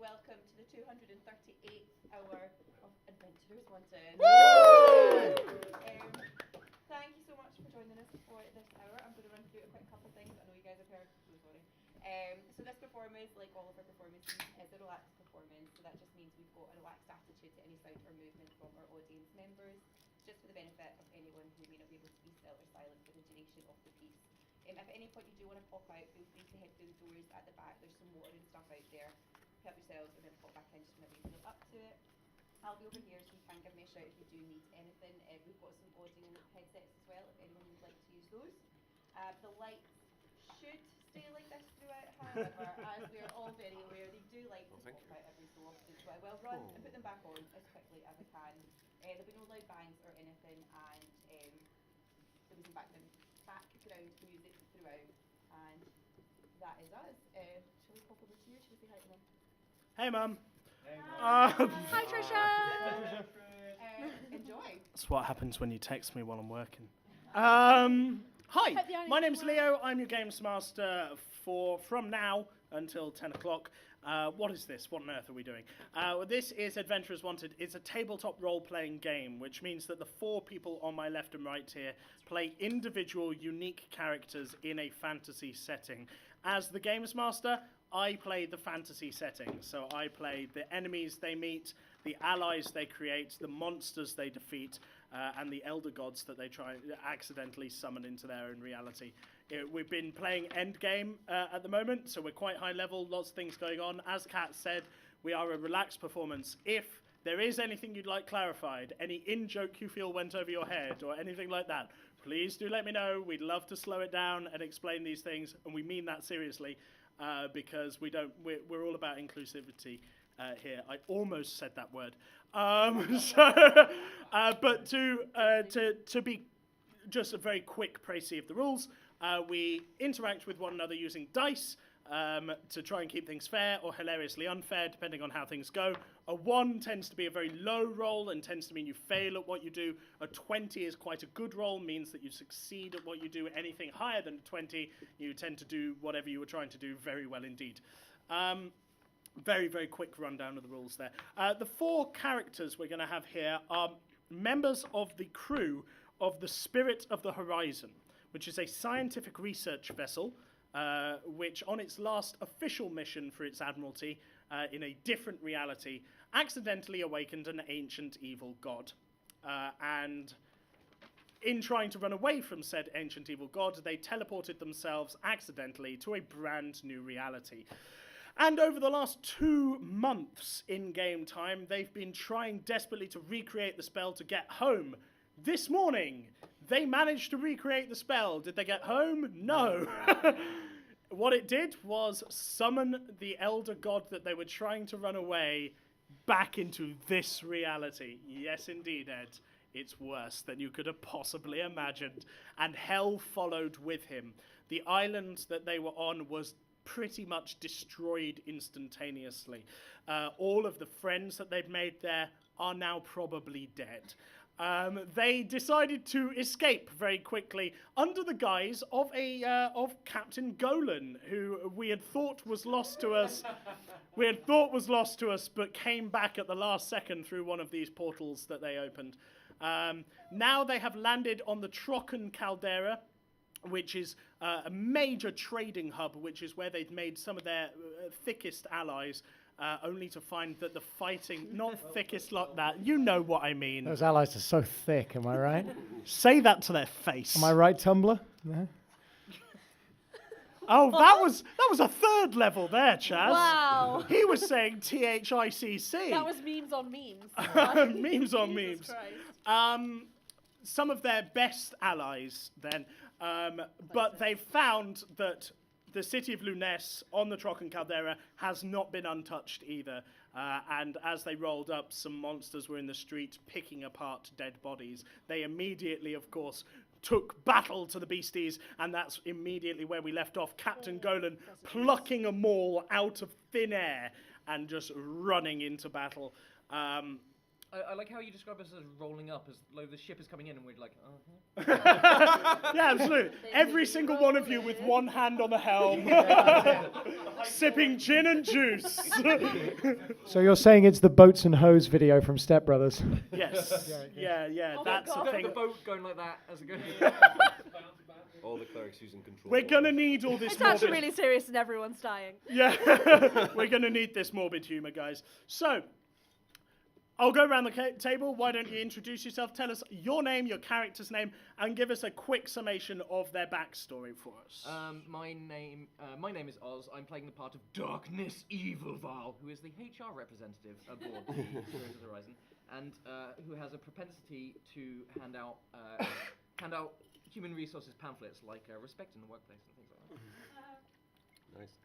welcome to the 238th hour of Adventurers Wanted. Thank you so much for joining us for this hour. I'm going to run through a quick couple of things I know you guys have heard. So sorry. So this performance, like all of our performances, is a relaxed performance. So that just means we've got a relaxed attitude to any sound or movement from our audience members, just for the benefit of anyone who may not be able to be still or silent for the duration of the piece. If at any point you do want to pop out, feel free to head through the doors at the back. There's some water and stuff out there. Help yourselves and then pop back in just whenever you feel up to it. I'll be over here so you can give me a shout if you do need anything. We've got some audio headsets as well if anyone would like to use those. The lights should stay like this throughout, however, as we are all very aware, they do like to pop out every so often. So I will run and put them back on as quickly as I can. There'll be no loud bangs or anything, and there'll be some background music throughout, and that is us. Shall we pop over to you? Shall we say hi to them? Hey, Mum. Hey, Hi, Trisha. Hi, Trisha. Enjoy. That's what happens when you text me while I'm working. Hi, my name's Leo. I'm your games master from now until 10 o'clock. What is this? What on earth are we doing? This is Adventurers Wanted. It's a tabletop role-playing game, which means that the four people on my left and right here play individual, unique characters in a fantasy setting. As the games master, I play the fantasy setting. So I play the enemies they meet, the allies they create, the monsters they defeat, and the elder gods that they try accidentally summon into their own reality. We've been playing endgame at the moment, so we're quite high level, lots of things going on. As Kat said, we are a relaxed performance. If there is anything you'd like clarified, any in-joke you feel went over your head or anything like that, please do let me know. We'd love to slow it down and explain these things, and we mean that seriously, because we're all about inclusivity here. I almost said that word. But to be just a very quick précis of the rules, we interact with one another using dice to try and keep things fair or hilariously unfair, depending on how things go. A 1 tends to be a very low roll and tends to mean you fail at what you do. A 20 is quite a good roll, means that you succeed at what you do. Anything higher than 20, you tend to do whatever you were trying to do very well indeed. Very, very quick rundown of the rules there. The four characters we're going to have here are members of the crew of the Spirit of the Horizon, which is a scientific research vessel, which on its last official mission for its admiralty, in a different reality, accidentally awakened an ancient evil god. And in trying to run away from said ancient evil god, they teleported themselves accidentally to a brand new reality. And over the last 2 months in game time, they've been trying desperately to recreate the spell to get home. This morning, they managed to recreate the spell. Did they get home? No. What it did was summon the elder god that they were trying to run away back into this reality. Yes, indeed, Ed. It's worse than you could have possibly imagined. And hell followed with him. The island that they were on was pretty much destroyed instantaneously. All of the friends that they'd made there are now probably dead. They decided to escape very quickly under the guise of Captain Golan, who we had thought was lost to us. But came back at the last second through one of these portals that they opened. Now they have landed on the Trocken Caldera, which is a major trading hub, which is where they've made some of their thickest allies, only to find that the fighting, not thickest like that, you know what I mean. Those allies are so thick, am I right? Say that to their face. Am I right, Tumblr? No? Oh, that was a third level there, Chaz. Wow. He was saying THICC. That was memes on memes. Memes on Jesus memes. Christ. Some of their best allies then, but they've found that the city of Luness on the Trocken Caldera has not been untouched either. And as they rolled up, some monsters were in the street picking apart dead bodies. They immediately, of course, took battle to the beasties, and that's immediately where we left off. Captain Golan plucking a maul out of thin air and just running into battle. I like how you describe us as rolling up, as though the ship is coming in and we're like, Yeah, absolutely. Every single one of you with one hand on the helm. sipping gin and juice. So you're saying it's the boats and hose video from Step Brothers? Yes. Yeah. Oh my That's the God. thing. The boat going like that as it goes. All the clerics using control. We're gonna need all this It's actually morbid. really serious and everyone's dying. Yeah, we're gonna need this morbid humour, guys. So, I'll go around the table. Why don't you introduce yourself? Tell us your name, your character's name, and give us a quick summation of their backstory for us. My name is Oz. I'm playing the part of Darkness Evil Val, who is the HR representative aboard the Heroes of the Horizon, and who has a propensity to hand out human resources pamphlets like respect in the workplace and things like that. Nice.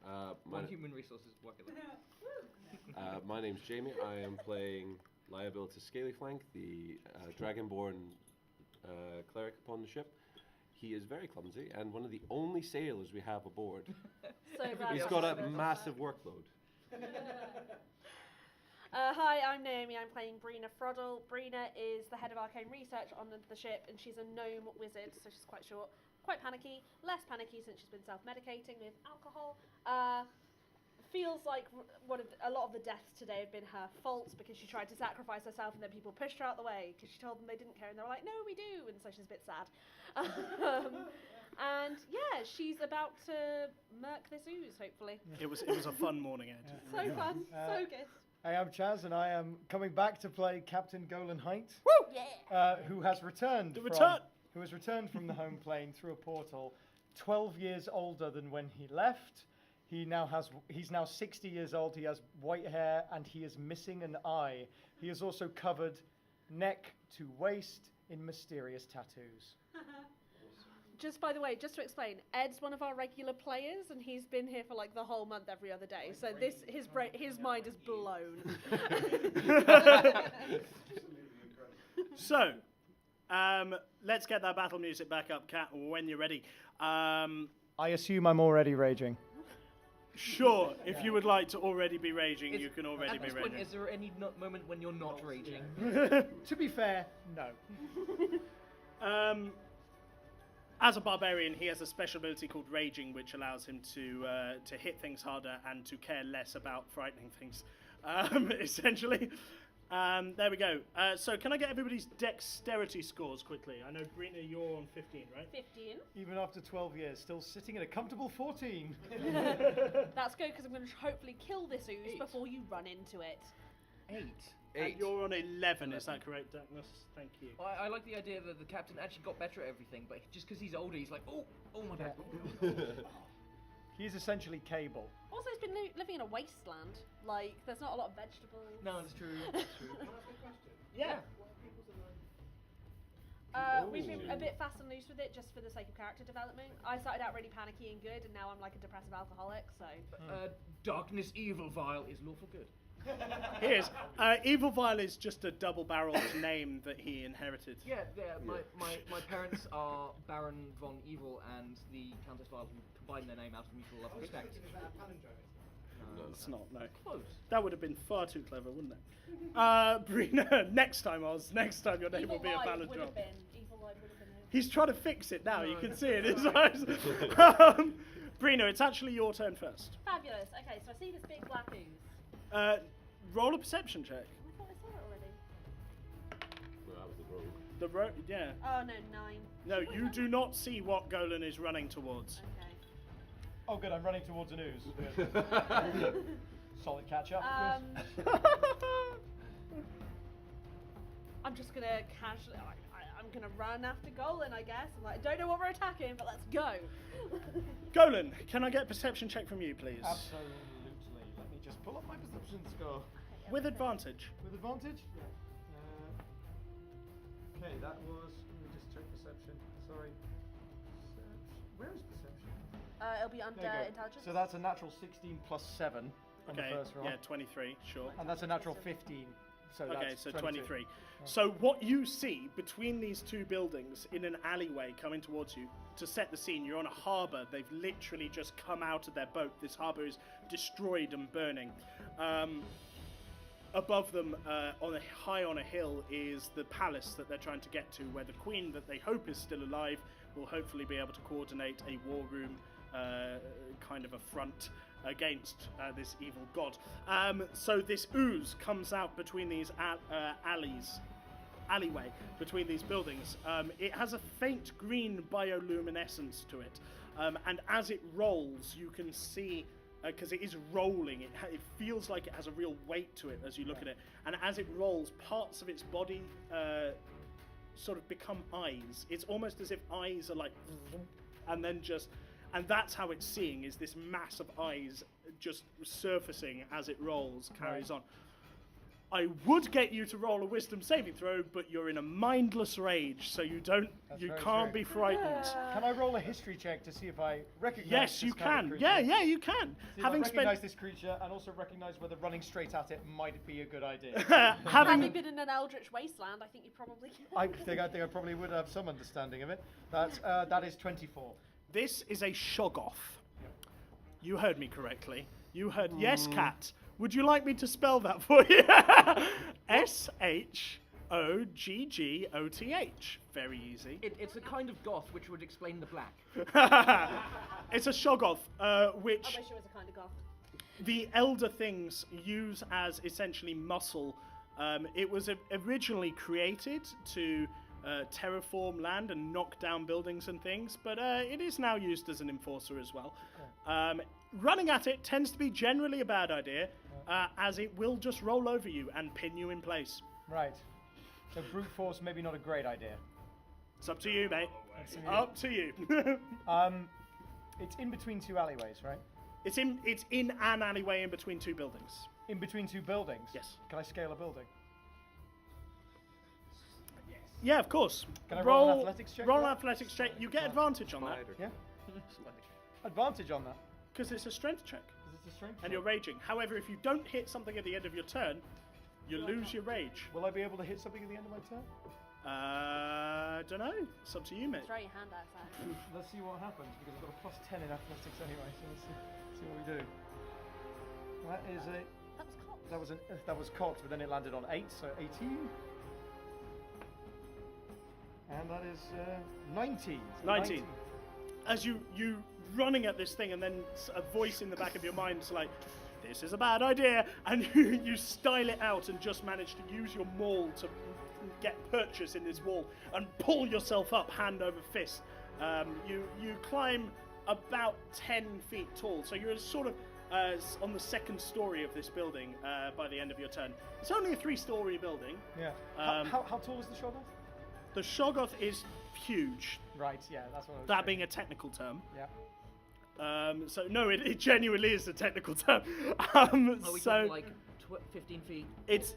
One human resources worker. My name's Jamie. I am playing Liability Scalyflank, the Dragonborn cleric upon the ship. He is very clumsy and one of the only sailors we have aboard. So glad He's that's got a what it is. massive workload. Hi, I'm Naomi. I'm playing Brina Froddle. Brina is the head of arcane research on the ship, and she's a gnome wizard, so she's quite short, quite panicky. Less panicky since she's been self-medicating with alcohol. Feels like a lot of the deaths today have been her fault because she tried to sacrifice herself, and then people pushed her out the way because she told them they didn't care, and they were like, "No, we do," and so she's a bit sad. And yeah, she's about to murk this ooze, hopefully. It was a fun morning, Ed. So fun, so good. Hey, I'm Chaz, and I am coming back to play Captain Golan Height, Yeah. who has returned from the home plane through a portal, 12 years older than when he left. He's now 60 years old. He has white hair, and he is missing an eye. He is also covered neck to waist in mysterious tattoos. Just by the way, just to explain, Ed's one of our regular players, and he's been here for like the whole month, every other day. So his mind is blown. So, let's get that battle music back up, Kat, when you're ready. I assume I'm already raging. Sure, if you would like to already be raging, you can already At be this point, raging. is there any moment when you're not raging? To be fair, no. As a barbarian, he has a special ability called Raging, which allows him to hit things harder and to care less about frightening things, essentially. There we go. So can I get everybody's dexterity scores quickly? I know, Brina, you're on 15, right? 15. Even after 12 years, still sitting at a comfortable 14. That's good because I'm going to hopefully kill this ooze before you run into it. 8. And you're on 11, is that correct, Douglas? Thank you. I like the idea that the captain actually got better at everything, but just because he's older, he's like, oh my bad. He's essentially Cable. Also, he's been living in a wasteland. Like, there's not a lot of vegetables. No, that's true. That's true. Yeah. We've been a bit fast and loose with it just for the sake of character development. I started out really panicky and good, and now I'm like a depressive alcoholic, so... Darkness Evil Vile is lawful good. He is. Evil Vile is just a double-barreled name that he inherited. Yeah, my parents are Baron von Evil and the Countess Vile, who combined their name out of mutual love and respect. No, it's not, no. Close. That would have been far too clever, wouldn't it? Brina, next time, Oz, next time your name will be a palindrome. Evil Lloyd would have been... He's trying to fix it now, you can see it in his eyes. Brina, it's actually your turn first. Fabulous. Okay, so I see this big black ooze. Roll a perception check. I thought I saw it already. Well, that was the rogue. The yeah. Oh, no, 9. No, you do not see what Golan is running towards. Okay. Oh, good, I'm running towards an ooze. Solid catch up. I'm just going to casually... I'm going to run after Golan, I guess. I'm like, I don't know what we're attacking, but let's go. Golan, can I get a perception check from you, please? Absolutely. Let me just pull up my perception score. With advantage. With advantage? Yeah. Okay, that was... Let me just check perception. Sorry. Where is perception? It'll be under There you go. intelligence. So that's a natural 16 plus 7 on Okay, the first roll. yeah, 23, sure. And that's a natural 15. So Okay, that's so 22. 23. So what you see between these two buildings in an alleyway coming towards you, to set the scene, you're on a harbour. They've literally just come out of their boat. This harbour is destroyed and burning. Above them, high on a hill, is the palace that they're trying to get to, where the queen that they hope is still alive will hopefully be able to coordinate a war room kind of a front against this evil god. So this ooze comes out between these alleyway between these buildings. It has a faint green bioluminescence to it, and as it rolls, you can see, because it is rolling, it feels like it has a real weight to it as you look at it, and as it rolls, parts of its body sort of become eyes. It's almost as if eyes are like, and then just, and that's how it's seeing, is this mass of eyes just surfacing as it rolls, carries on. I would get you to roll a wisdom saving throw, but you're in a mindless rage, so you can't be frightened. Can I roll a history check to see if I recognize Yes, this you kind of can. creature? Yeah, you can. See if I recognize this creature and also recognize whether running straight at it might be a good idea. Having been in an eldritch wasteland, I think you probably can. I think I probably would have some understanding of it. That is 24. This is a Shoggoth. You heard me correctly. You heard, yes, Cat. Would you like me to spell that for you? Shoggoth. Very easy. It's a kind of goth, which would explain the black. It's a Shoggoth, which I wish it was a kind of goth. the elder things use as essentially muscle. It was originally created to terraform land and knock down buildings and things, but it is now used as an enforcer as well. Running at it tends to be generally a bad idea, as it will just roll over you and pin you in place. Right. So brute force, maybe not a great idea. It's up to you, mate. Up to you. It's in between two alleyways, right? It's in an alleyway in between two buildings. In between two buildings? Yes. Can I scale a building? Yeah, of course. Can I roll an athletics check? Roll an athletics check. You get advantage on that. Yeah. Advantage on that. Because it's a strength check. Because it's a strength And check. you're raging. However, if you don't hit something at the end of your turn, you lose your rage. Will I be able to hit something at the end of my turn? Don't know. It's up to you, mate. Throw your hand outside. Let's see what happens, because I've got a +10 in athletics anyway, so let's see what we do. That is a... That was cocked. That was cocked, but then it landed on 8, so 18. And that is 19. 19. As you running at this thing, and then a voice in the back of your mind is like, this is a bad idea, and you style it out and just manage to use your maul to get purchase in this wall and pull yourself up hand over fist. You climb about 10 feet tall, so you're sort of on the second story of this building by the end of your turn. It's only a 3-story building. Yeah. How tall is the Shoggoth? The Shoggoth is huge. Right, yeah, that's what I was That saying. being a technical term. Yeah. So no, it genuinely is a technical term. Are we So talking like 15 feet? it's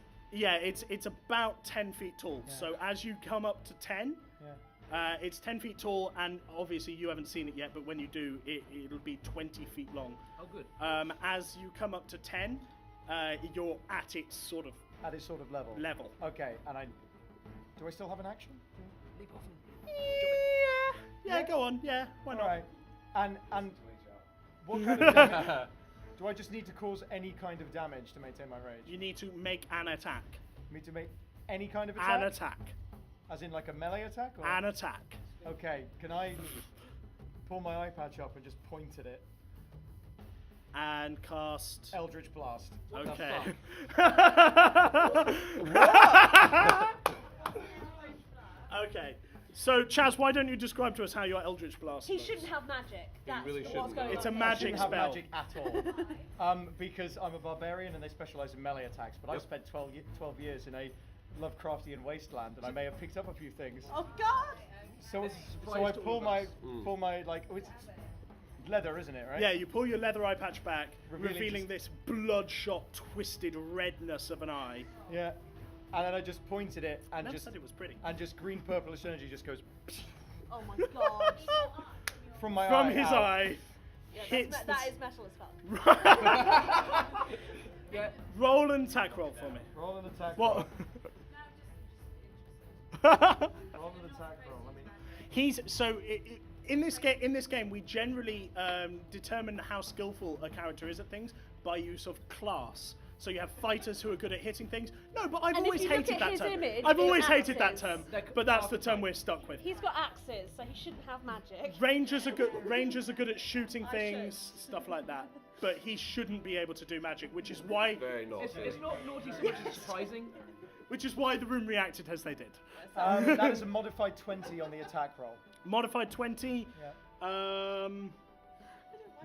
about 10 feet tall. Yeah. So as you come up to 10, Yeah. it's 10 feet tall, and obviously you haven't seen it yet, but when you do, it'll be 20 feet long. Oh, good. As you come up to 10, you're at its sort of At its sort of level. level. Okay, and do I still have an action? Leap off and Yeah, go on. Yeah, why not? Alright. And what kind of damage? Do I just need to cause any kind of damage to maintain my rage? You need to make an attack. Me to make any kind of attack? An attack. As in like a melee attack? Or? An attack. Okay, can I pull my eye patch up and just point at it? And cast. Eldritch Blast. Okay. Okay. So, Chaz, why don't you describe to us how your Eldritch Blast He works? shouldn't have magic. That's really what's shouldn't. going It's on a here. magic I shouldn't have spell. magic at all. Because I'm a barbarian and they specialise in melee attacks, but I've spent 12 years in a Lovecraftian wasteland and I may have picked up a few things. Oh God! So, It's a so I surprise to pull all of my, us. pull my, like, oh, it's leather, isn't it, right? Yeah, you pull your leather eye patch back, Revealing revealing this bloodshot, twisted redness of an eye. Yeah. And then I just point at it and Never just said it was pretty. green purplish energy just goes Oh my God! from my From eye his out. eye, Yeah, hits that the is metal as fuck. Yeah. roll and attack roll for me. Roll an attack What? roll. Roll an attack roll. I mean, He's so in this game we generally determine how skillful a character is at things by use of class. So you have fighters who are good at hitting things. No, but I've And if always you look hated at that his term. image, I've it's always hated that axes. term, Like but that's the term archetype. we're stuck with. He's got axes, so he shouldn't have magic. Rangers are good. Rangers are good at shooting I things, stuff like that. But he shouldn't be able to do magic, which is why Very naughty. It's not naughty so much as surprising. the room reacted as they did. That is a modified 20 on the attack roll. Modified 20. Yeah.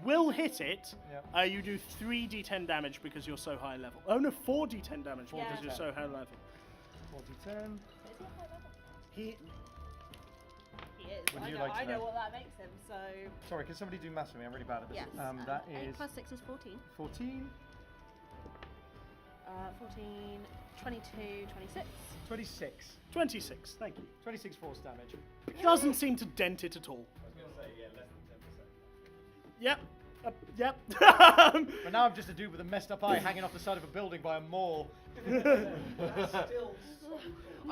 Will hit it. Yeah. You do 3d10 damage because you're so high level. Oh no, 4d10 damage Yeah. because you're so high level. 40-10. He. He is. Would I you know, like to I know know? what that makes him, so... Sorry, can somebody do maths for me? I'm really bad at this. Yes. That 8 is plus 6 is 14. 14, 14, 22, 26. 26. 26, thank you. 26 force damage. Doesn't seem to dent it at all. Yep. Yep. But now I'm just a dude with a messed up eye hanging off the side of a building by a mall.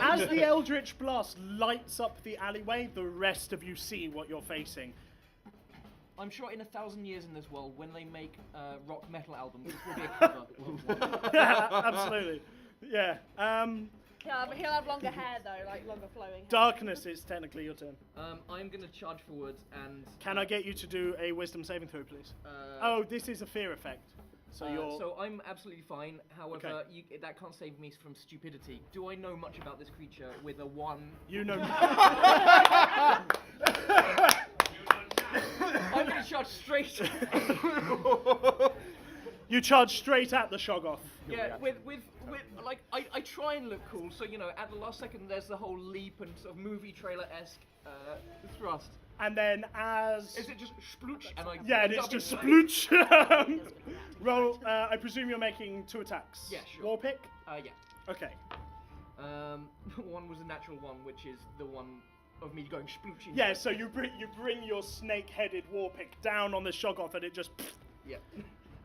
As the Eldritch Blast lights up the alleyway, the rest of you see what you're facing. I'm sure in 1,000 years in this world, when they make rock metal albums, this will be a cover. Yeah, absolutely. Yeah. He'll have longer hair though, like longer flowing hair. Darkness is technically your turn. I'm going to charge forward and... Can I get you to do a wisdom saving throw, please? Oh, this is a fear effect. So you're... So I'm absolutely fine. However, Okay. that can't save me from stupidity. Do I know much about this creature with a 1? You know... I'm going to charge straight. You charge straight at the Shoggoth. Yeah, with like I try and look cool. So you know, at the last second, there's the whole leap and sort of movie trailer-esque thrust. And then as... Is it just splooch? And I Yeah, end it's up just inside? splooch. Roll, I presume you're making 2 attacks. Yeah, sure. War pick? Yeah. Okay. One was a natural one, which is the one of me going splooch. Yeah, so you bring your snake-headed war pick down on the Shoggoth and it just... Yeah.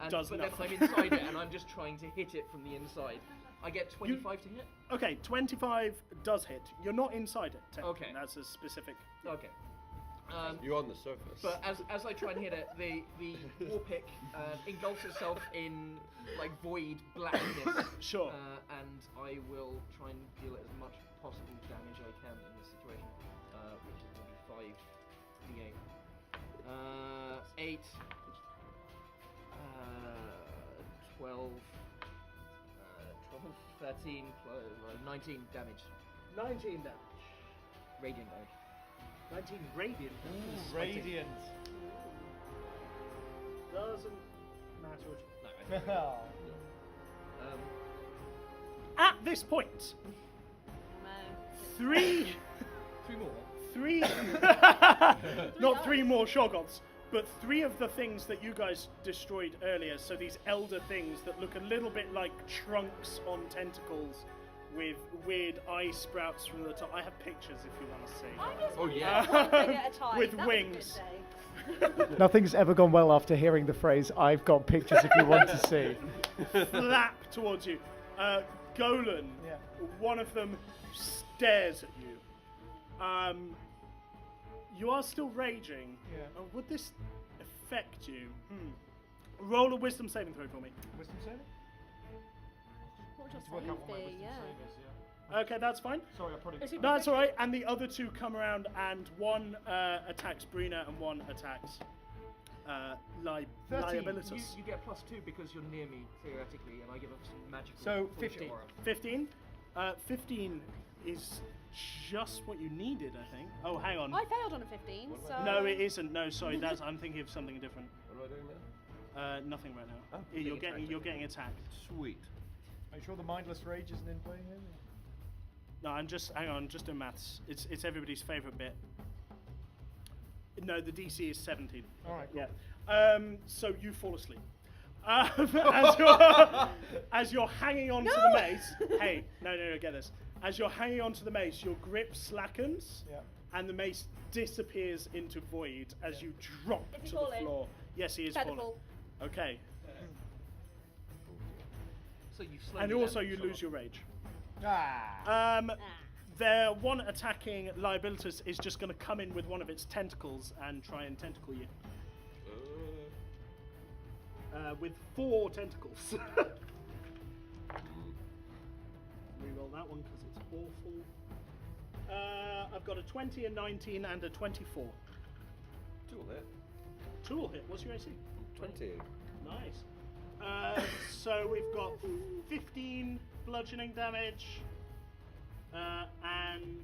And, Does but then nothing. I'm inside it, and I'm just trying to hit it from the inside. I get 25 to hit. Okay, 25 does hit. You're not inside it, technically. Okay. That's a specific... Okay. You're on the surface. But as I try and hit it, the war pick engulfs itself in like void blackness. Sure. And I will try and deal as much possible damage I can in this situation, which is going to be 5d8. 8, 12, 13, 19 damage. 19 damage. Radiant damage. 19 radiant. Radiant. Doesn't matter at all. Oh. At this point, three, not 3 more Shoggoths, but 3 of the things that you guys destroyed earlier. So these elder things that look a little bit like trunks on tentacles with weird eye sprouts from the top. I have pictures if you want to see. I just Oh, want to yeah. get one thing at a time. With That was a wings. good day. Nothing's ever gone well after hearing the phrase, I've got pictures if you want to see. Flap towards you. Golan, Yeah. one of them stares at you. You are still raging. Yeah. Would this affect you? Roll a wisdom saving throw for me. Wisdom saving? What To would work your out what my save be? wisdom Yeah. save is, yeah. Okay, that's fine. Sorry, I probably... Is it- No, that's all right. And the other 2 come around, and one attacks Brina, and one attacks 13. Liabilitas. You get +2 because you're near me theoretically, and I give up some magical. So, bullshit 15. aura. 15. 15 is just what you needed, I think. Oh, hang on. I failed on a 15, so... No, it isn't. No, sorry. That's. I'm thinking of something different. What am I doing now? Nothing right now. Oh, Yeah, being you're getting attacked. Sweet. Are you sure the mindless rage isn't in play here? No, I'm just. Hang on. Just doing maths. It's everybody's favourite bit. No, the DC is 17. Alright, cool. Yeah. So you fall asleep. As you're hanging on to the mace. Hey, no, get this. As you're hanging onto the mace, your grip slackens, Yeah. and the mace disappears into void as you drop Is he to the falling? floor. Yes, he is Tentacle. falling. Okay. So you slowly And also land you shot lose off. your rage. Ah. Their one attacking Liabilitas is just going to come in with one of its tentacles and try and tentacle you. With 4 tentacles. one because it's awful. I've got a 20, a 19, and a 24. Tool hit. Tool hit. What's your AC? 20. Nice. So we've got 15 bludgeoning damage and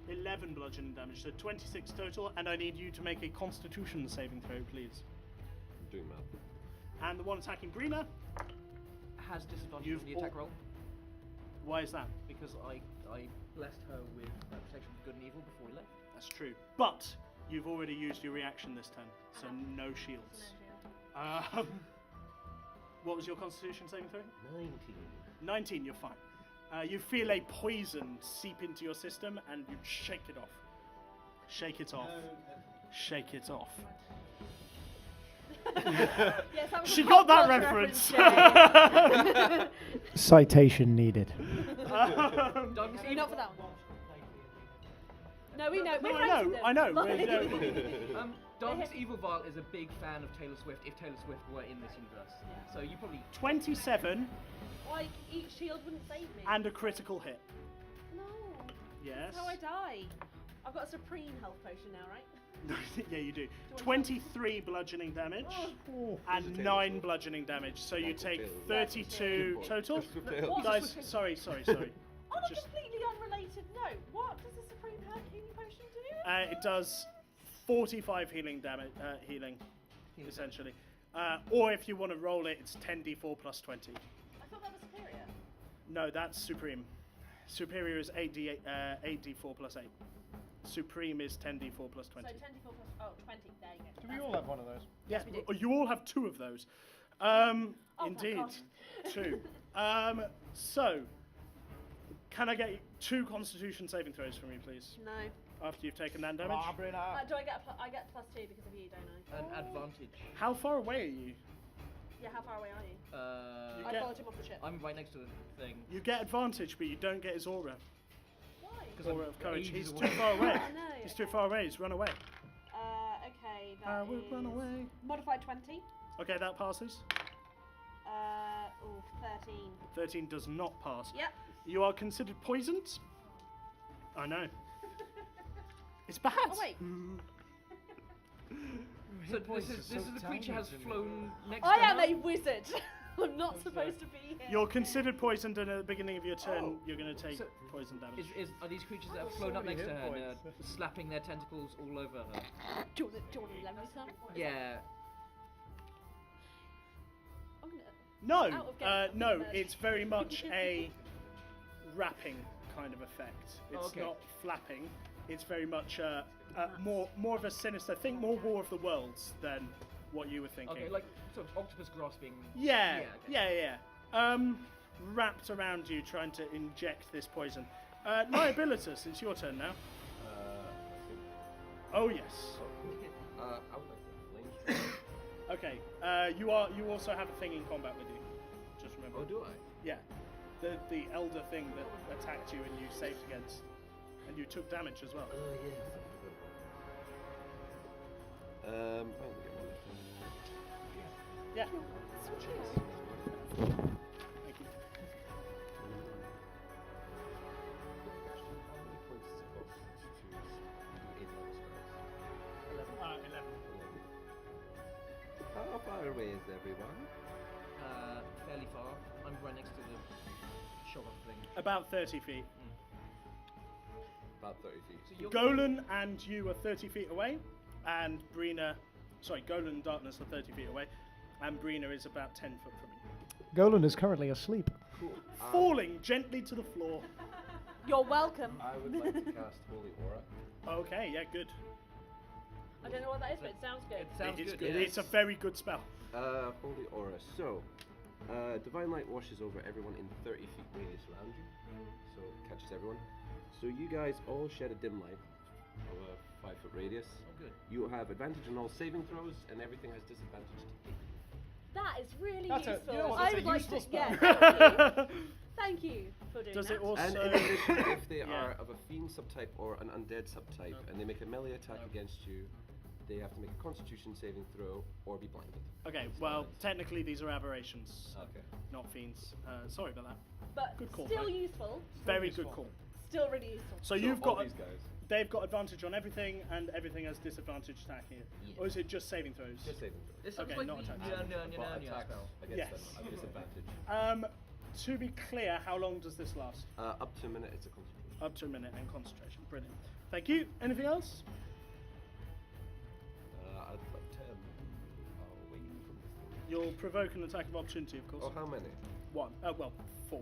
11 bludgeoning damage, so 26 total. And I need you to make a Constitution saving throw, please. I'm doing math. And the one attacking Brina. Has disadvantage You've on the attack roll Why is that? because I blessed her with protection from good and evil before we left. That's true. But you've already used your reaction this turn, so no shields. What was your Constitution saving throw? 19. 19, you're fine. You feel a poison seep into your system and you shake it off. Shake it off. Shake it off. Yes, that was She a got pop that culture reference. yeah. Citation needed. Darkness Are you not for that one? No, we know. We're No, friends with them. I know. Darkness Evil Vial is a big fan of Taylor Swift if Taylor Swift were in this universe. Yeah. So you probably 27 Like, each shield wouldn't save me. and a critical hit. No. Yes. That's how I die. I've got a supreme health potion now, right? Yeah, you do. you want 23 bludgeoning damage and Taylor 9 Swift. bludgeoning damage. So you take Taylor. 32 total. What? Guys, sorry. On a Just- completely unrelated note, what does the supreme healing potion do? It does 45 healing damage, healing, essentially. Or if you want to roll it, it's 10d4 plus 20. I thought that was superior. No, that's supreme. Superior is 8d4 plus 8. Supreme is 10d4 plus 20. So 10d4 plus 20. There you go. Do we all have one of those? Yeah, we do. you all have 2 of those. thank Indeed, God. 2. So, can I get 2 Constitution saving throws from you, please? No. After you've taken that damage. Ah, Brina. Do I get I get +2 because of you, don't I? an advantage. How far away are you? Yeah, how far away are you? I get- followed him off the ship. I'm right next to the thing. You get advantage, but you don't get his aura. Why? Aura of courage. ages He's away. too far away. I know. He's too far away. He's run away. Okay, I that will run is away. modified 20. Okay, that passes. 13. 13 does not pass. Yep. You are considered poisoned. I know. It's bad. Oh wait. So this is the creature has flown next I to am her. a wizard. I'm not supposed to be here. You're considered poisoned, and at the beginning of your turn, Oh. you're going to take So poison damage. Are these creatures that have flown up next to her and are slapping their tentacles all over her? Do you want to let me some? Yeah. I'm gonna... No, Out of game. no, it's very much a wrapping kind of effect. It's Okay. not flapping. It's very much more of a sinister. Think more War of the Worlds than what you were thinking. Okay, like sort of octopus grasping. Yeah, okay. yeah. Wrapped around you, trying to inject this poison. Liabilitas, it's your turn now. Oh yes. I would like to flamethrower. Okay. You also have a thing in combat with you. Just remember. Oh, do I? Yeah. The elder thing that attacked you and you saved against, and you took damage as well. Oh, yeah. I'll get one. Yeah. Thank you. How many points does it cost to do 8 level spells? 11. How far away is everyone? Fairly far. I'm right next to the shove thing. About 30 feet. About 30 feet. So you're Golan and you are 30 feet away, and Golan and Darkness are 30 feet away, and Brina is about 10 foot from you. Golan is currently asleep. Cool. Falling gently to the floor. You're welcome. I would like to cast Holy Aura. Okay, yeah, good. I don't know what that is, but it sounds good. It sounds It's good. good. yes. It's a very good spell. Holy Aura. So, Divine Light washes over everyone in 30 feet radius around you. So, it catches everyone. So, you guys all shed a dim light of a 5 foot radius. Oh, good. You have advantage on all saving throws, and everything has disadvantage to hit. That is really That's a- useful. you know what, I that's a would like useful to. spell. Yeah, thank you for doing Does that. it also? And in addition, if they Yeah. are of a fiend subtype or an undead subtype, and they make a melee attack against you, they have to make a Constitution saving throw or be blinded. Okay, well, technically these are aberrations, Okay. not fiends. Sorry about that. But Good call, still mate. useful. Very useful. good call. Still really useful. So you've all got these guys. they've got advantage on everything, and everything has disadvantage attacking it. Yeah. Or is it just saving throws? Just saving throws. This sounds Okay, like not the attacks. But attacks spell. against Yes. them at disadvantage. To be clear, how long does this last? Up to a minute, it's a Constitution. Up to a minute and concentration. Brilliant. Thank you. Anything else? I'd like 10. Away from this thing. You'll provoke an attack of opportunity, of course. Oh, how many? 1. Well, 4.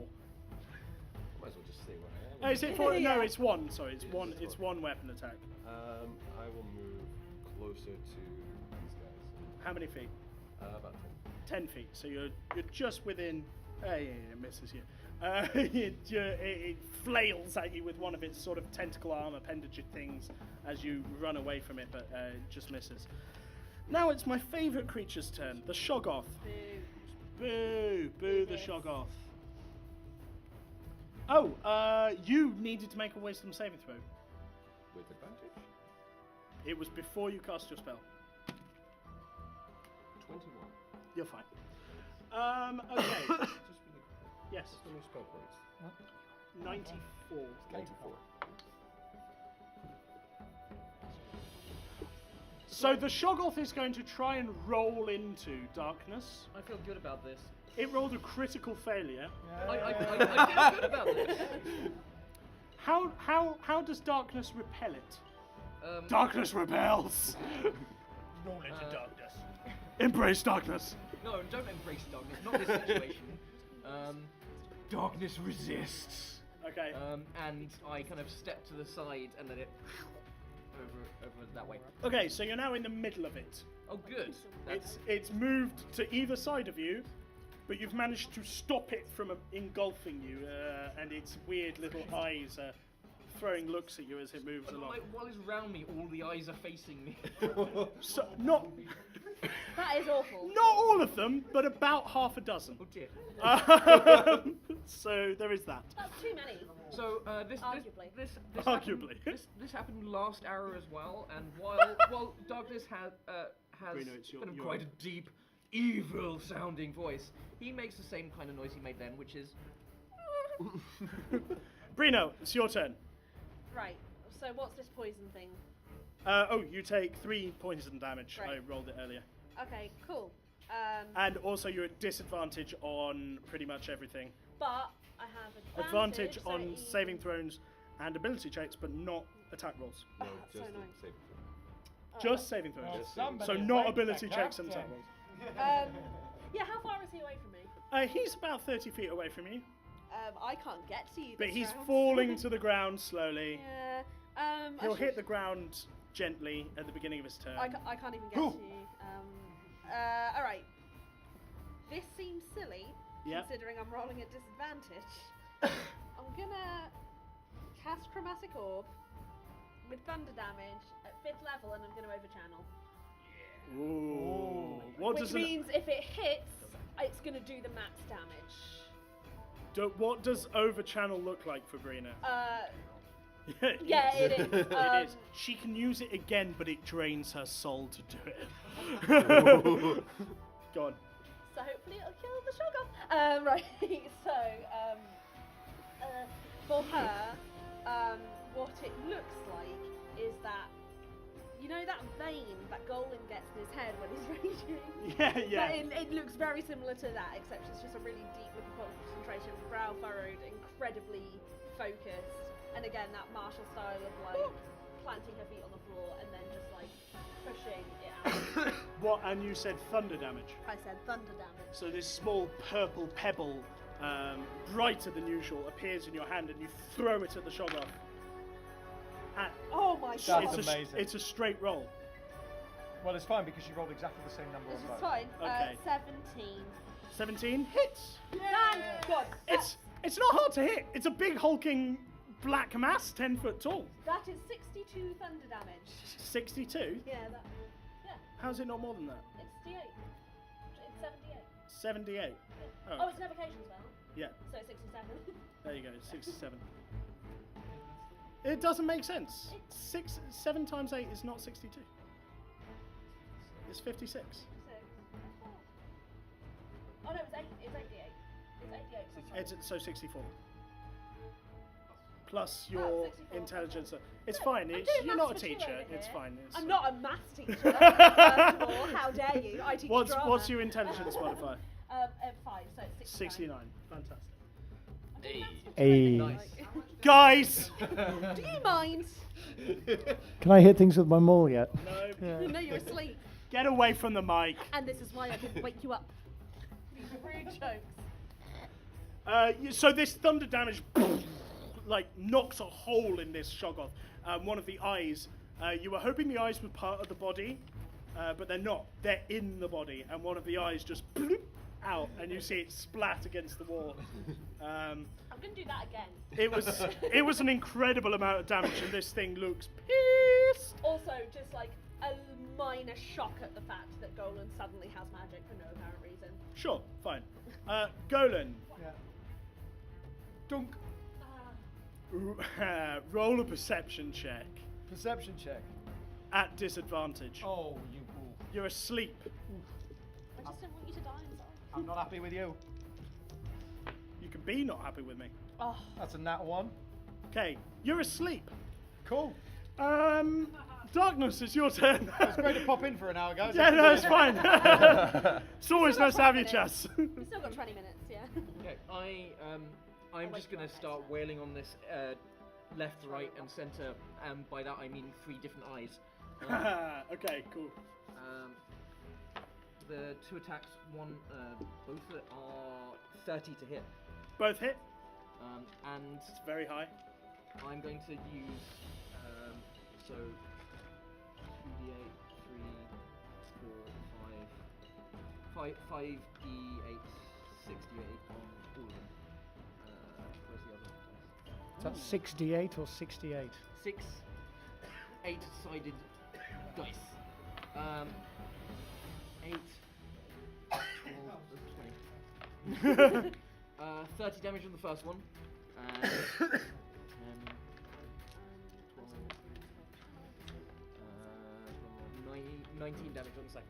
Might as well just say what I am. Is it 4? No, Yeah. it's 1. Sorry, it's It one. is It's one. 1 weapon attack. I will move closer to these guys. How many feet? About 10 feet. So you're just within. Yeah, it misses you. It flails at you with one of its sort of tentacle arm appendage things as you run away from it, but it just misses. Now it's my favourite creature's turn, the Shoggoth. Boo! Boo the Yes. Shoggoth. Oh, you needed to make a wisdom saving throw. 10. With advantage? It was before you cast your spell. 21. You're fine. Okay. Just really Yes. Just on your spell points. 94. 94. So the Shoggoth is going to try and roll into darkness. I feel good about this. It rolled a critical failure. I feel good about this. How does darkness repel it? Um, Darkness repels. Roll into Uh, darkness. Embrace darkness. No, don't embrace darkness. Not this situation. Darkness resists. Okay. And I kind of step to the side and let it over that way. Okay, so you're now in the middle of it. Oh, good. That's It's moved to either side of you, but you've managed to stop it from engulfing you, and its weird little eyes are throwing looks at you as it moves along. like, while it's round me, all the eyes are facing me. So not That is awful. not all of them, but about half a dozen. Oh dear. So there is that. That's too many. So Arguably. this Arguably. happened, this happened last hour as well, and while Darkness has Bruno, it's your- kind of your- quite a deep, evil-sounding voice, he makes the same kind of noise he made then, which is Brino, it's your turn. Right. So what's this poison thing? You take 3 poison damage. Right. I rolled it earlier. Okay, cool. And also you're at disadvantage on pretty much everything. But I have Advantage so on even- saving throws and ability checks, but not attack rolls. No, Oh, that's just so the annoying. saving throw. Oh, Just saving throws. Well, Just somebody So like not the ability checks and attack captain. rolls. Yeah, how far is he away from me? He's about 30 feet away from you, I can't get to you. but this he's round. falling to the ground slowly. Yeah. He'll I hit should- the ground gently at the beginning of his turn. I can't even get Ooh. to you. All right. This seems silly, Yep. considering I'm rolling at disadvantage. I'm gonna cast Chromatic Orb with thunder damage at 5th level, and I'm gonna overchannel. Ooh. What Which does means if it hits, it's gonna do the max damage. what does overchannel look like for Brina? Yeah, it is. It is. She can use it again, but it drains her soul to do it. Go on. So hopefully it'll kill the Shoggoth. Right, so for her, what it looks like is that, you know that vein that Golan gets in his head when he's raging? Yeah. It looks very similar to that, except it's just a really deep looking concentration, brow furrowed, incredibly focused, and again that martial style of like planting her feet on the floor and then just like pushing it out. What? And you said thunder damage. I said thunder damage. So this small purple pebble, brighter than usual, appears in your hand, and you throw it at the Shoggoth. And Oh my That's god. amazing. It's a straight roll. Well, it's fine because you rolled exactly the same number This on is both. fine. Okay. 17. 17 hits. Thank God. It's not hard to hit. It's a big hulking black mass, 10 foot tall. That is 62 thunder damage. 62. Yeah, How's it not more than that? it's D8. It's 78. 78. Oh, Oh, it's an evocation spell. yeah. So 67. There you go. 67. It doesn't make sense. 7 times 8 is not 62. It's 56. 6. Oh no, it's 88. It's 88. It's so 64. Plus your 64. intelligence. It's fine. I'm It's, doing you're maths not a for two teacher. over It's here. fine. It's, I'm not a maths teacher. First of all, how dare you? I teach drama. What's your intelligence modifier? 5, so it's 69. 69. Fantastic. I'm doing maths for two Hey. over here, Nice. like- Guys! Do you mind? Can I hit things with my maul yet? No. No, you're asleep. Get away from the mic. And this is why I didn't wake you up. Rude jokes. So this thunder damage, like, knocks a hole in this Shoggoth. One of the eyes. You were hoping the eyes were part of the body, but they're not. They're in the body, and one of the eyes just out, and you see it splat against the wall. I'm gonna do that again. It was an incredible amount of damage, and this thing looks pissed. Also, just like a minor shock at the fact that Golan suddenly has magic for no apparent reason. Sure, fine. Golan, Yeah. Dunk. roll a perception check Perception check. at disadvantage. Oh, you fool. You're asleep. I just don't want you to die, I'm sorry. I'm not happy with you. You can be not happy with me. Oh, That's a nat 1. Okay, you're asleep. Cool. Darkness, it's your turn. It's great to pop in for an hour, guys. Yeah, no, it's fine. It's always nice to have you, Chas. we've still got 20 minutes, yeah. Okay, I'm just gonna start wailing on this left, right, and centre, and by that I mean 3 different eyes. Okay, cool. The 2 attacks, both are 30 to hit, Both hit. and It's very high. I'm going to use so 2d8, 3, 4, 5, 5d8, 6d8 on all of them. Where's the other dice? Is that 68 or 68? 6 8-sided dice. 8, 12, 20. 30 damage on the first one. And 10, 12, 19 damage on the second.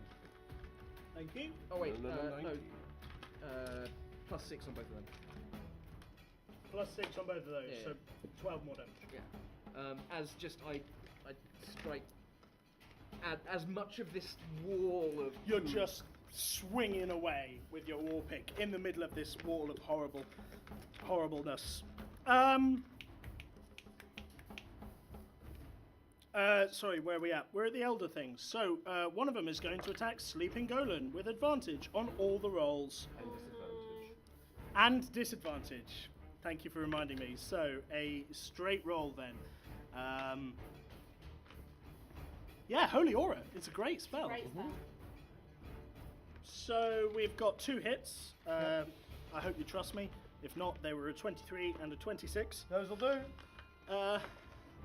Thank you. Oh wait, No, 19. plus 6 on both of them. Plus 6 on both of those, Yeah, so 12 more damage. Yeah. As just I strike at as much of this wall of You're just swinging away with your war pick in the middle of this wall of horribleness. Sorry, where are we at? We're at the Elder things. So, one of them is going to attack Sleeping Golan with advantage on all the rolls. And disadvantage. And disadvantage. Thank you for reminding me. So, a straight roll then. Yeah, Holy Aura. It's a great spell. Great spell. So, we've got 2 hits. I hope you trust me. If not, they were a 23 and a 26. Those will do.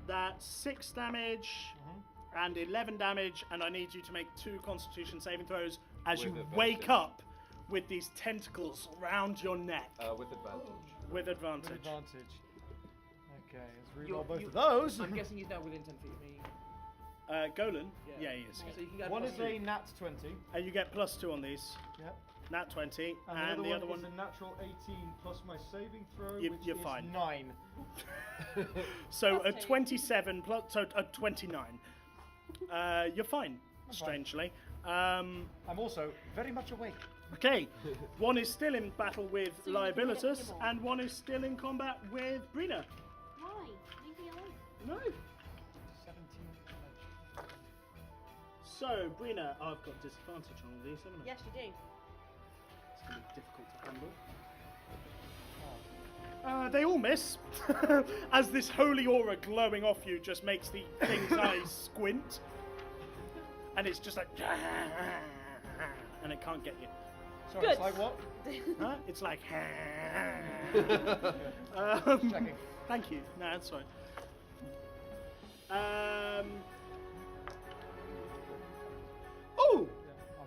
That's 6 damage and 11 damage, and I need you to make 2 Constitution saving throws as you With wake advantage. up with these tentacles around your neck With advantage. with With advantage. advantage. Okay, let's You- reroll both you- of those. I'm guessing he's now within 10 feet of me. Golan? Yeah. Yeah, he is. So you can get One plus is 2. a nat 20. And you get +2 on these. Yep. Nat 20. And, the other one one. is a natural 18 plus my saving throw, You- which you're is fine. 9. So a Plus 2. 27 plus. So a 29. You're fine, strangely. I'm also very much awake. Okay, one is still in battle with So you can hit it with Liabilitas, your ball. and one is still in combat with Brina. Why? Leave me alone. No. 17 damage. So, Brina, I've got disadvantage on all these, haven't I? Yes, you do. It's going to be difficult to handle. They all miss, as this holy aura glowing off you just makes the thing's eyes squint, and it's just like, and it can't get you. Sorry, Good. it's like what? Huh? It's like, Checking. thank you. No, that's fine.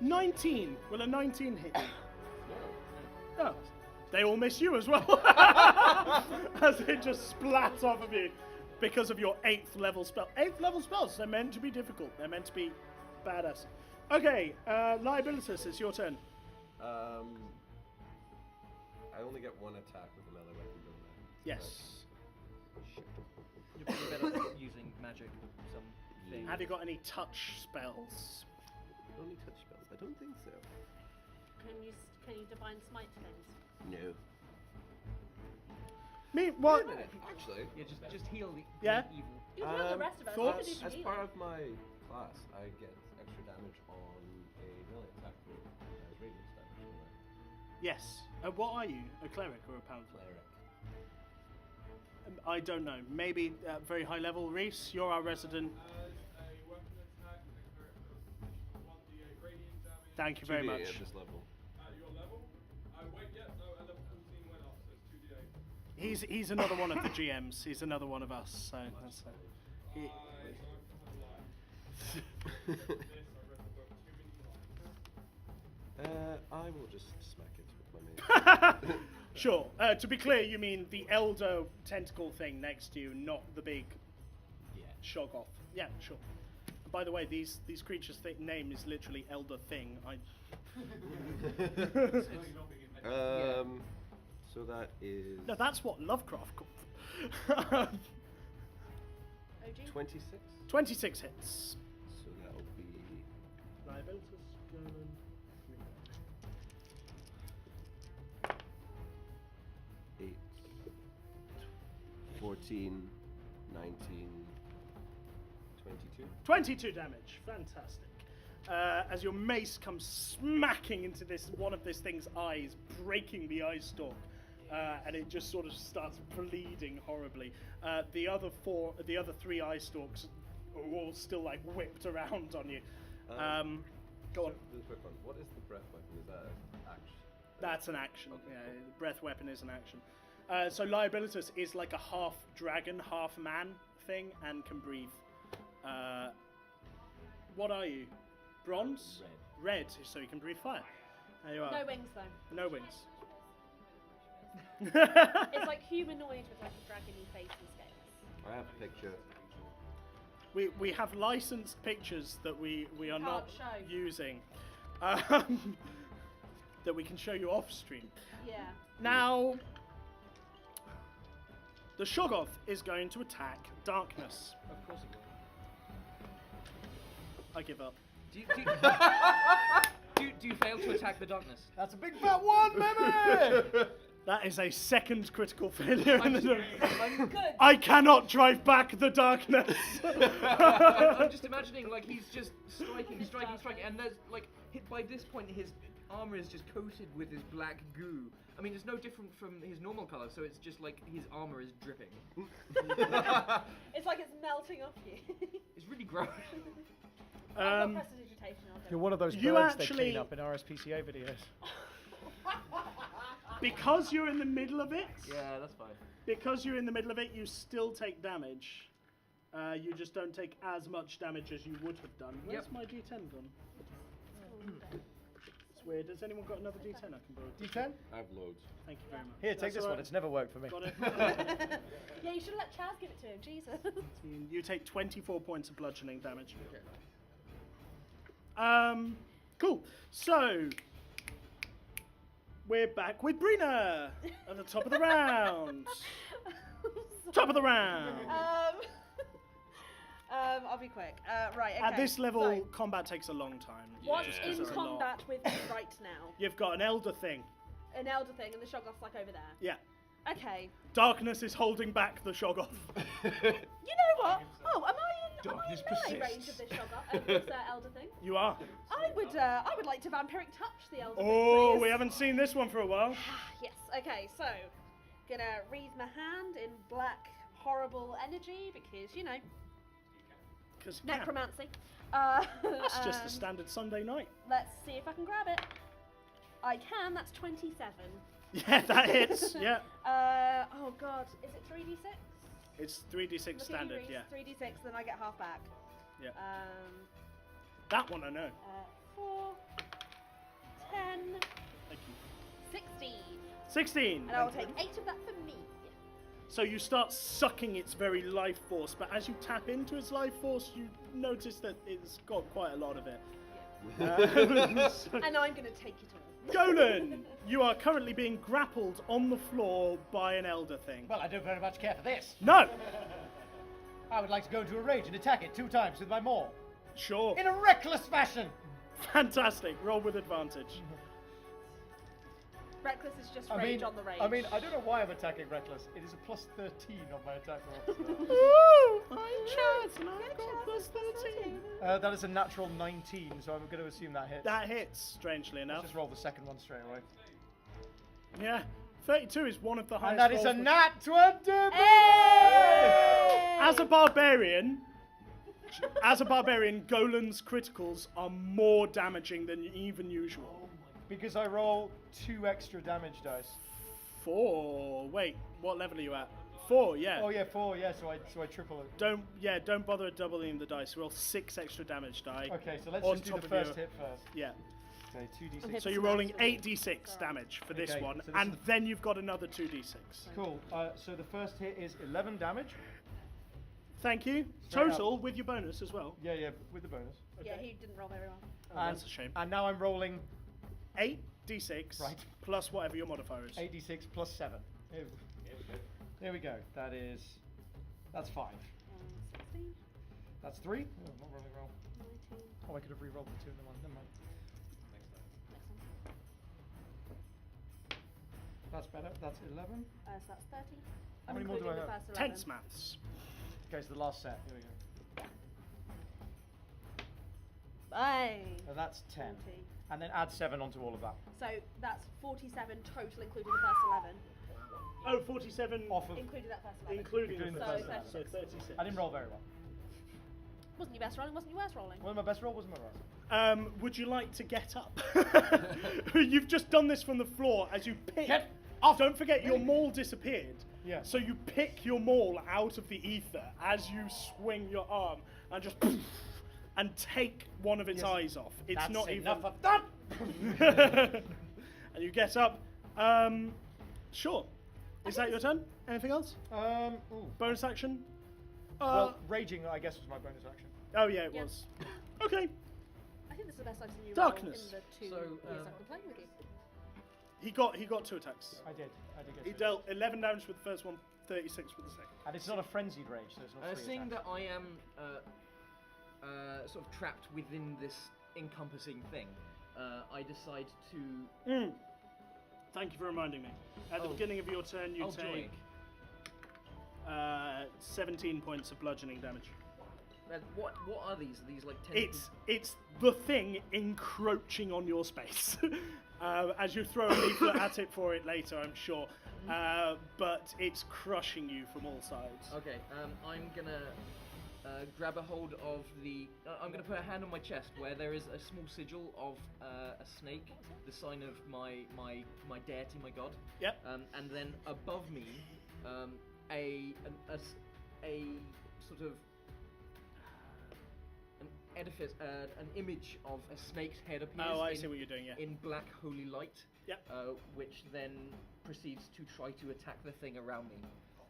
19. Will a 19 hit you? No. They all miss you as well. As it just splats off of you because of your 8th level spell. 8th level spells, they're meant to be difficult. They're meant to be badass. Okay, Liabilitas, it's your turn. I only get one attack with a melee weapon, don't I? Yes. Shit. You're pretty better at using magic, something. Have you got any touch spells? Only touch spells? I don't think so. Can you divine smite things? No. Me? What? Wait a minute, actually. Yeah, just heal the Yeah. evil. You can have the rest of us. thoughts? We can do As some part healing. of my class, I get extra damage on a melee attack with radiance damage. don't I? Yes. What are you? A cleric or a paladin? Cleric. I don't know. Maybe at very high level. Reese, you're our resident. As a weapon attack, the cleric does 1d8 radiant damage. Thank you very 2d8 much. at this level. At your level. Wait, yeah, no, at level 14 went up, so it's 2d8. He's another one of the GMs. He's another one of us. So that's he- I don't lie. This, I read the book too many times. I will just smack it with my mace. Sure. To be clear, you mean the elder tentacle thing next to you, not the big Shoggoth. Yeah, sure. By the way, these creatures' name is literally Elder Thing. So that is No, that's what Lovecraft called them. OG? 26. 26 hits. So that'll be Liabilitas, German. 8, 14, 19, 22. 22 damage. Fantastic. As your mace comes smacking into one of this thing's eyes, breaking the eye stalk, and it just sort of starts bleeding horribly. The other three eye stalks are all still like whipped around on you. Go on. So, the quick one. What is the breath weapon? Is that an action? That's an action. Okay. Yeah, the breath weapon is an action. So Liabilitas is like a half dragon, half man thing, and can breathe. What are you? Bronze? Red, so you can breathe fire. There you are. No wings though. No wings. It's like humanoid with like a dragony face and scales. I have a picture. We have licensed pictures that we are not show. using, that we can show you off stream. Yeah. Now, the Shoggoth is going to attack Darkness. Of course it will. I give up. Do you fail to attack the darkness? That's a big fat one, baby! That is a second critical failure. I'm Good. I cannot drive back the darkness. I'm just imagining like he's just striking, and there's like by this point his armor is just coated with this black goo. I mean, it's no different from his normal color, so it's just like his armor is dripping. It's like it's melting off you. It's really gross. I've got prestidigitation on You're one of those You birds they actually- clean up in RSPCA videos. Because you're in the middle of it. Yeah, that's fine. Because you're in the middle of it, you still take damage. You just don't take as much damage as you would have done. Where's Yep. my D10 gone? It's weird. Has anyone got another D10 I can borrow? D10? I have loads. Thank you very much. Here, take That's this all one. right. It's never worked for me. Got it. Yeah, you should let Chaz give it to him. Jesus. You take 24 points of bludgeoning damage. Cool. So we're back with Brina at the top of the round. Top of the round. I'll be quick. Right. Okay. At this level, so, combat takes a long time. what's just 'cause in there's a lot. combat with me right now? You've got an elder thing. An elder thing, and the Shoggoth's like over there. Yeah. Okay. Darkness is holding back the Shoggoth. You know what? Oh, am I in Darkness melee range persists. of this Shoggoth, this elder thing? You are. I would like to vampiric touch the elder Oh, thing, we please. haven't seen this one for a while. Yes. Okay. So, gonna wreathe my hand in black horrible energy because you know Because necromancy. that's just a and standard Sunday night. Let's see if I can grab it. I can. That's 27. Yeah, that hits. Yeah. Oh god, is it 3d6? It's 3d6 Look at standard, you, yeah. Reese, 3d6, then I get half back. Yeah. Um, That one I know. 4, 10, Thank you. 16. 16. And I will take 8 of that for me. So you start sucking its very life force, but as you tap into its life force, you notice that it's got quite a lot of it. And I'm going to take it all. Golan, you are currently being grappled on the floor by an elder thing. Well, I don't very much care for this. No! I would like to go into a rage and attack it 2 times with my maul. Sure. In a reckless fashion. Fantastic. Roll with advantage. Reckless is just rage on the rage. I mean, I don't know why I'm attacking reckless. It is a plus 13 on my attack roll. Ooh! I'm Chaz, and I've got plus 13. That is a natural 19, so I'm going to assume that hits. That hits, strangely Let's enough. just roll the second one straight away. Yeah. 32 is one of the highest And that is a rolls. nat 20! Hey! As a barbarian, Golan's criticals are more damaging than even usual. Because I roll 2 extra damage dice. 4. Wait, what level are you at? 4, yeah. Oh yeah, 4, yeah, so I triple it. Don't bother doubling the dice. Roll 6 extra damage die. Okay, so let's on just do top the of your- first hit first. Yeah. Okay, 2d6. hit So you're some rolling damage. 8d6 damage for this Okay, one, so this and is- then you've got another 2d6. Cool, so the first hit is 11 damage. Thank you. Straight Total with your bonus as well. Yeah, with the bonus. Yeah, he didn't roll very well. Oh, And, that's a shame. and now I'm rolling 8d6 Right. plus whatever your modifier is. 8d6 plus 7. There we go. That's 5. 16, That's 3. Oh, not rolling roll. 19. Oh, I could have re-rolled the 2 in the one. Never mind. Next one. That's better. That's 11. So that's 30. How many more do I including the have? first 11. Tense maths. Okay, so the last set. Here we go. Aye. And that's 10. 40. And then add 7 onto all of that. So that's 47 total, including the first 11. Oh, 47 Off of. Including that first 11. including Including the the first first one, one. so 36. I didn't roll very well. Wasn't your best rolling, wasn't your worst rolling? Well, my best roll wasn't my worst. Would you like to get up? You've just done this from the floor as you pick. Get off! Don't forget your maul disappeared. Yeah. So you pick your maul out of the ether as you swing your arm and just and take one of its Yes. eyes off. It's That's not enough even. of that! And you get up. Sure. Is that your turn? Anything else? Ooh. Bonus action? Well, raging, I guess, was my bonus action. Oh yeah, it Yeah. was. Okay. I think this is the best I've seen you Darkness. roll in the 2 So, years I've been playing with you. He got 2 attacks. I did He get it. dealt 11 damage with the first one, 36 with the second. And it's not a frenzied rage, so it's not 3 Seeing attacks. that I am sort of trapped within this encompassing thing, I decide to. Thank you for reminding me. At the Oh. beginning of your turn, you Oh, joy. take 17 points of bludgeoning damage. What are these? Are these like 10? It's the thing encroaching on your space. As you throw a leaflet at it for it later, I'm sure. But it's crushing you from all sides. Okay, I'm gonna grab a hold of the. I'm gonna put a hand on my chest where there is a small sigil of a snake, the sign of my deity, my god. Yep. And then above me, a sort of an edifice, an image of a snake's head appears. Oh, I see what you're doing, yeah. In black holy light. Yep. Which then proceeds to try to attack the thing around me.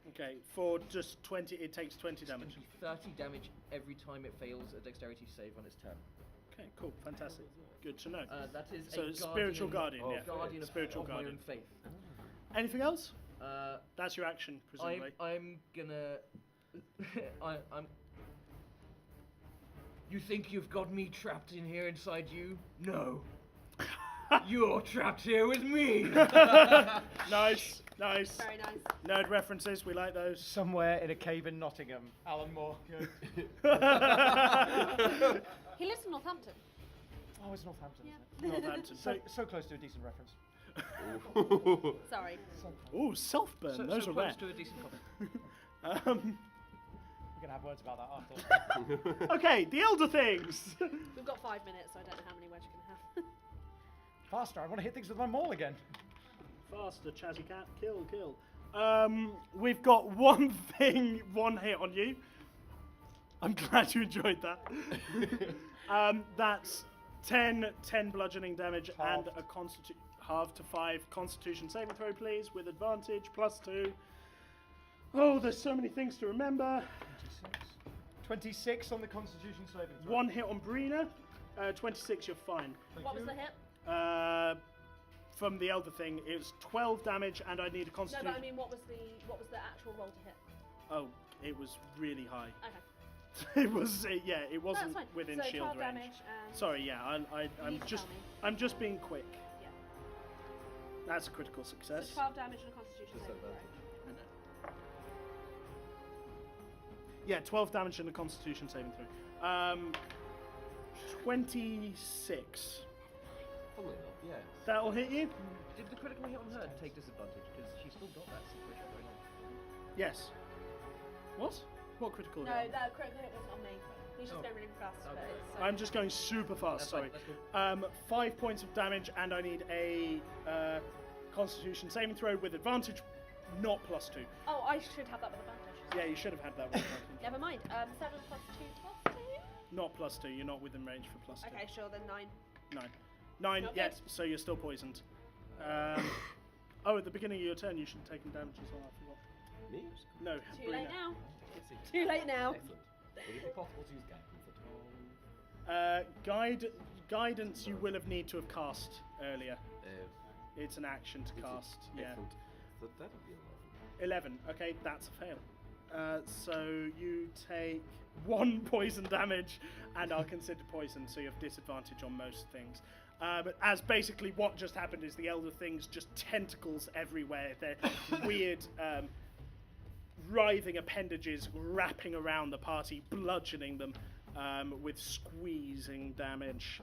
Okay, for just 20, it takes 20 It's going damage. to be 30 damage every time it fails a dexterity save on its turn. Okay, cool, fantastic. Good to know. That is So a spiritual guardian, yeah. guardian of, Spiritual of guardian. my own faith. Anything else? Uh, That's your action, presumably. I'm gonna. I'm. You think you've got me trapped in here inside you? No. You're trapped here with me. Nice, nice. Very nice. Nerd references, we like those. Somewhere in a cave in Nottingham. Alan Moore. He lives in Northampton. Oh, it's Northampton. Yeah. Northampton. So close to a decent reference. Sorry. Ooh, self-burn, those so are close rare. to a decent copy. We're going to have words about that after. Okay, the elder things. We've got 5 minutes, so I don't know how many words you're going to have. Faster, I want to hit things with my maul again. Faster, Chazzy Cat, kill, kill. We've got one thing, one hit on you. I'm glad you enjoyed that. That's 10 bludgeoning damage and a half to 5 constitution saving throw, please, with advantage, +2. Oh, there's so many things to remember. 26 on the Constitution saving throw. One hit on Brina. 26, you're fine. What was the hit? From the Elder Thing, it was 12 damage, and I need a No, Constitution. but I mean, what was the actual roll to hit? Oh, it was really high. Okay. It was, yeah, it wasn't That's fine. within So shield 12 range. damage and Sorry, yeah, you need to tell me. I'm just being quick. Yeah. That's a critical So success. 12 damage and a Constitution Just saving throw. advantage. Yeah, 12 damage and a Constitution saving throw. 26. Funnily enough, yes. That'll hit you. Did the critical hit on her take disadvantage? Because she's still got that situation going on. Yes. What? What critical No, hit? that critical hit wasn't on me. He's just Oh. going really fast. But Okay. it's, I'm just going super fast. That's Sorry. fine, that's 5 points of damage, and I need a Constitution saving throw with advantage, not +2. Oh, I should have that with advantage. Yeah, you should have had that with advantage. Never mind. 7 plus 2 plus 2? Not +2. You're not within range for +2. Okay, sure, then 9. 9. Not Yes. good. So you're still poisoned. Oh, at the beginning of your turn, you should have taken damage as well. I forgot. Me? No. Too late Brina. now. Too late now. Excellent. Would it be possible to use guidance at all? Guidance you will have need to have cast earlier. Uh, It's an action to is it? cast. Yeah. Excellent. So that would be 11. 11. Okay, that's a fail. So you take 1 poison damage and are considered poisoned, so you have disadvantage on most things. But as basically what just happened is the Elder Thing's just tentacles everywhere. They're weird, writhing appendages wrapping around the party, bludgeoning them with squeezing damage.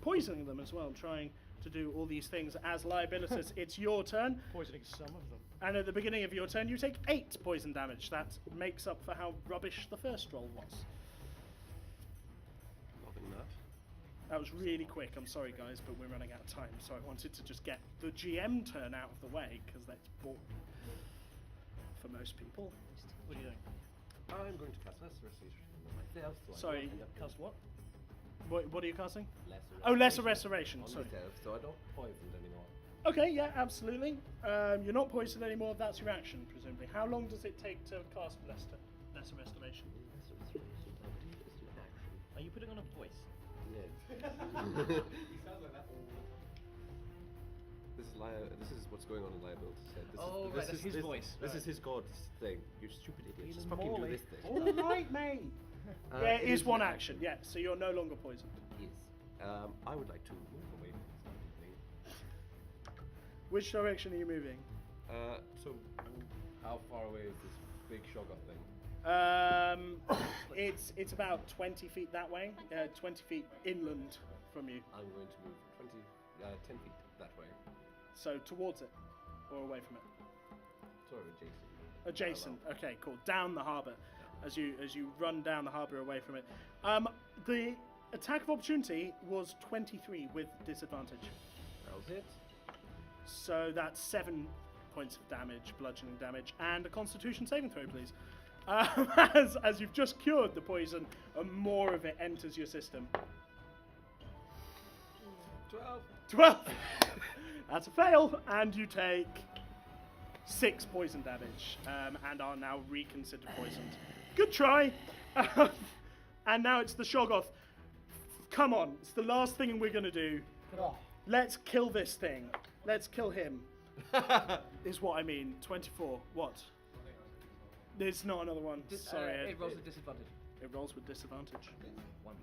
Poisoning them as well, trying to do all these things. As Liabilitas, it's your turn. Poisoning some of them. And at the beginning of your turn, you take 8 poison damage. That makes up for how rubbish the first roll was. Loving that. That was really quick. I'm sorry, guys, but we're running out of time. So I wanted to just get the GM turn out of the way, because that's boring for most people. What are you doing? I'm going to cast Lesser Restoration. Myself, so I Sorry. don't end up Cast what? What are you casting? Lesser Oh, Lesser Restoration. on Sorry. myself, so I don't poisoned anymore. Okay, yeah, absolutely. You're not poisoned anymore. That's your action, presumably. How long does it take to cast Lesser Restoration? Lesser Restoration, I believe, is an action. Are you putting on a voice? Yes. He sounds like that all the time. This is what's going on in Liability's head. This Oh, is, right, that's his voice. This Right. is his god's thing. You stupid idiot. Just Even fucking do Morley. this thing. All right, mate. Yeah, it is one action. Yeah, so you're no longer poisoned. Yes. I would like to move away from this thing. Which direction are you moving? So, how far away is this big Shoggoth thing? It's about 20 feet that way, 20 feet inland from you. I'm going to move 10 feet that way. So towards it, or away from it? Sort of adjacent. Adjacent. Okay, cool. Down the harbour, as you run down the harbour away from it. The attack of opportunity was 23 with disadvantage. That was it. So that's 7 points of damage, bludgeoning damage, and a Constitution saving throw, please. As you've just cured the poison, and more of it enters your system. 12. 12. That's a fail, and you take 6 poison damage, and are now reconsidered poisoned. Good try. And now it's the Shoggoth. Come on, it's the last thing we're gonna do. Oh, Let's kill this thing. Let's kill him. Is what I mean. 24. What? There's not another one. Sorry, Ed. It rolls with disadvantage. It rolls with disadvantage. One.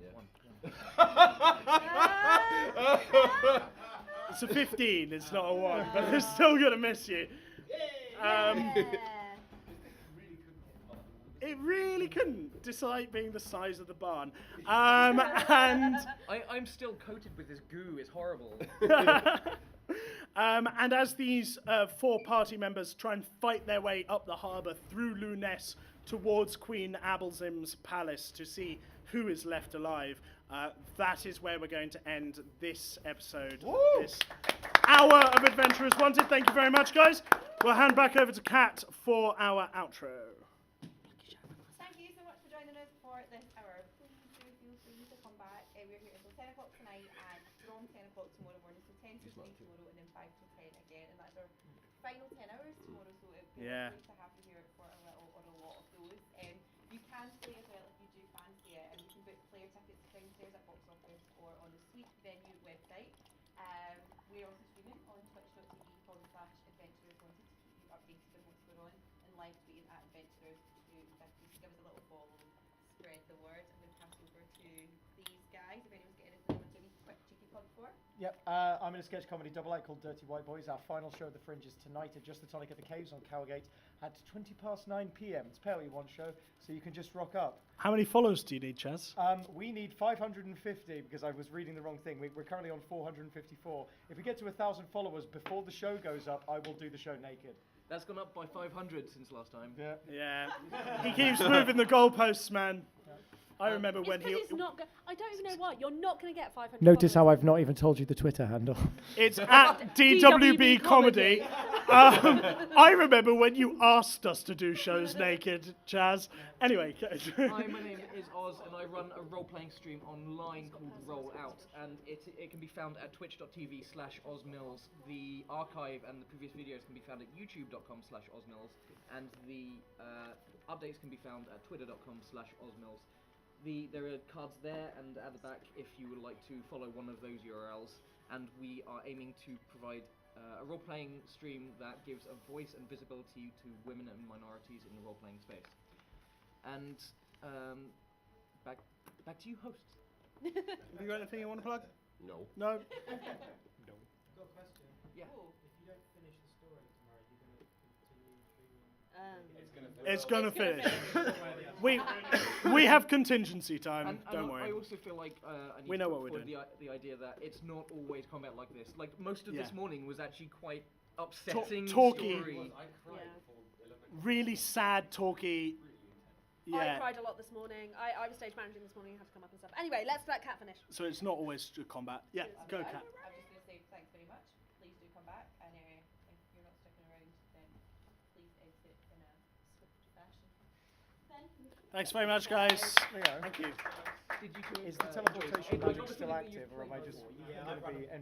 It's a 15. It's not a 1, but they're still gonna miss you. It really couldn't, despite being the size of the barn. And I'm still coated with this goo. It's horrible. and as these 4 party members try and fight their way up the harbour through Luness towards Queen Abelzim's palace to see who is left alive, that is where we're going to end this episode. This hour of Adventurers Wanted. Thank you very much, guys. We'll hand back over to Kat for our outro. Thank you so much for joining us for this hour. Please do feel free to come back. We're here until 10 o'clock tonight and from 10 o'clock tomorrow morning. So 10 to 3 tomorrow and then 5 to 10 again. And that's our final 10 hours tomorrow. So it would be Yeah. lovely to have you here for a little or a lot of those. You can stay as well if you do fancy it. And you can book player tickets downstairs at updated on what's going on, and live tweeting at Adventurers to give us a little follow, spread the word. I'm going to pass over to these guys if anyone's got anything they want to do a quick cheeky plug for. Yep, I'm in a sketch comedy double act called Dirty White Boys. Our final show of the Fringe is tonight at Just the Tonic at the Caves on Cowgate at 9:20 p.m. It's pay what you want show, so you can just rock up. How many follows do you need, Chaz? We need 550 because I was reading the wrong thing. We're currently on 454. If we get to 1,000 followers before the show goes up, I will do the show naked. That's gone up by 500 since last time. Yeah. Yeah. He keeps moving the goalposts, man. I remember It's when because he... it's not I don't even know why. You're not going to get 500 Notice how followers. I've not even told you the Twitter handle. It's at DWB Comedy. I remember when you asked us to do shows naked, Chaz. Anyway. Hi, my name is Oz, and I run a role-playing stream online called Roll Out, and it can be found at twitch.tv/OzMills. The archive and the previous videos can be found at youtube.com/OzMills, and the updates can be found at twitter.com/OzMills. There are cards there and at the back if you would like to follow one of those URLs, and we are aiming to provide a role-playing stream that gives a voice and visibility to women and minorities in the role-playing space. And back to you, hosts. Have you got anything you want to plug? No. No? I've got a question. Yeah. If you don't finish the story tomorrow, you're going to continue streaming? It's going to finish. we have contingency time, And don't I worry. also feel like I need We to know put what we're forward the idea that it's not always combat like this. Like most of this Yeah. morning was actually quite upsetting talky. story. I cried Yeah. for 11 Really sad, talky... I Yeah. cried a lot this morning. I was stage managing this morning. I had to come up and stuff. Anyway, let's let Kat finish. So it's not always combat. Yeah, go, I'm Kat. just going to say thanks very much. Please do come back, and if you're not sticking around, then please exit in a swift fashion. Thank you. Thanks very much, guys. There you go. Thank you. Did you two, Is the enjoy it? teleportation It was magic still obviously that you active, or am I played just before. going to be